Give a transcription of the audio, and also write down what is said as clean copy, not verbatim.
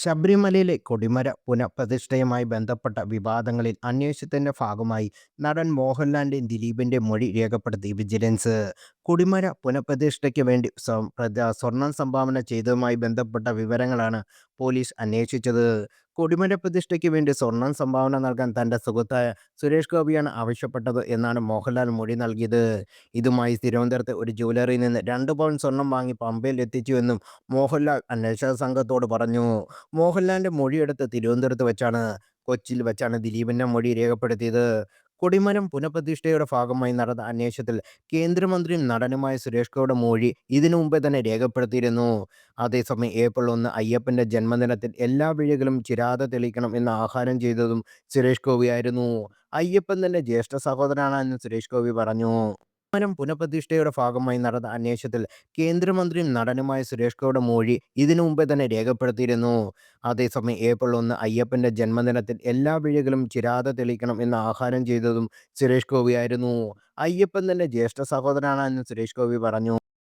ശബരിമലയിലെ കൊടിമര പുനഃപ്രതിഷ്ഠയുമായി ബന്ധപ്പെട്ട വിവാദങ്ങളിൽ അന്വേഷണത്തിന്റെ ഭാഗമായി നടൻ മോഹൻലാലിന്റെയും ദിലീപിന്റെയും മൊഴി രേഖപ്പെടുത്തി വിജിലൻസ്. കൊടിമര പുനഃപ്രതിഷ്ഠയ്ക്ക് വേണ്ടി സ്വർണം സംഭാവന ചെയ്തതുമായി ബന്ധപ്പെട്ട വിവരങ്ങളാണ് പോലീസ് അന്വേഷിച്ചത്. കൊടിമര പ്രതിഷ്ഠയ്ക്ക് വേണ്ടി സ്വർണം സംഭാവന നൽകാൻ തന്റെ സുഹൃത്തായ സുരേഷ് ഗോപിയാണ് ആവശ്യപ്പെട്ടത് എന്നാണ് മോഹൻലാൽ മൊഴി നൽകിയത്. ഇതുമായി തിരുവനന്തപുരത്തെ ഒരു ജ്വല്ലറിയിൽ നിന്ന് 2 പവൻ സ്വർണം വാങ്ങി പമ്പയിൽ എത്തിച്ചുവെന്നും മോഹൻലാൽ അന്വേഷണ സംഘത്തോട് പറഞ്ഞു. മോഹൻലാലിന്റെ മൊഴിയെടുത്ത് കൊച്ചിയിൽ വെച്ചാണ് ദിലീപിന്റെ മൊഴി രേഖപ്പെടുത്തിയത്. കൊടിമരം പുനഃപ്രതിഷ്ഠയുടെ ഭാഗമായി നടന്ന അന്വേഷണത്തിൽ കേന്ദ്രമന്ത്രിയും നടനുമായ സുരേഷ് ഗോപിയുടെ മൊഴി ഇതിനു മുമ്പേ തന്നെ രേഖപ്പെടുത്തിയിരുന്നു. അതേസമയം ഏപ്രിൽ 1 അയ്യപ്പന്റെ ജന്മദിനത്തിൽ എല്ലാ വഴികളും ചിരാതെ തെളിയിക്കണം എന്ന് ആഹ്വാനം ചെയ്തതും സുരേഷ് ഗോപിയായിരുന്നു. അയ്യപ്പൻ തന്റെ ജ്യേഷ്ഠ സഹോദരനാണെന്ന് സുരേഷ് ഗോപി പറഞ്ഞു. പുനഃപ്രതിഷ്ഠയുടെ ഭാഗമായി നടന്ന അന്വേഷണത്തിൽ കേന്ദ്രമന്ത്രിയും നടനുമായ സുരേഷ് ഗോപിയുടെ മൊഴി ഇതിനു മുമ്പേ തന്നെ രേഖപ്പെടുത്തിയിരുന്നു. അതേസമയം ഏപ്രിൽ 1 അയ്യപ്പന്റെ ജന്മദിനത്തിൽ എല്ലാ വഴികളും ചിരാതെ തെളിയിക്കണം എന്ന് ആഹ്വാനം ചെയ്തതും സുരേഷ് ഗോപിയായിരുന്നു. അയ്യപ്പൻ തന്റെ ജ്യേഷ്ഠ സഹോദരനാണെന്ന് സുരേഷ് ഗോപി പറഞ്ഞു.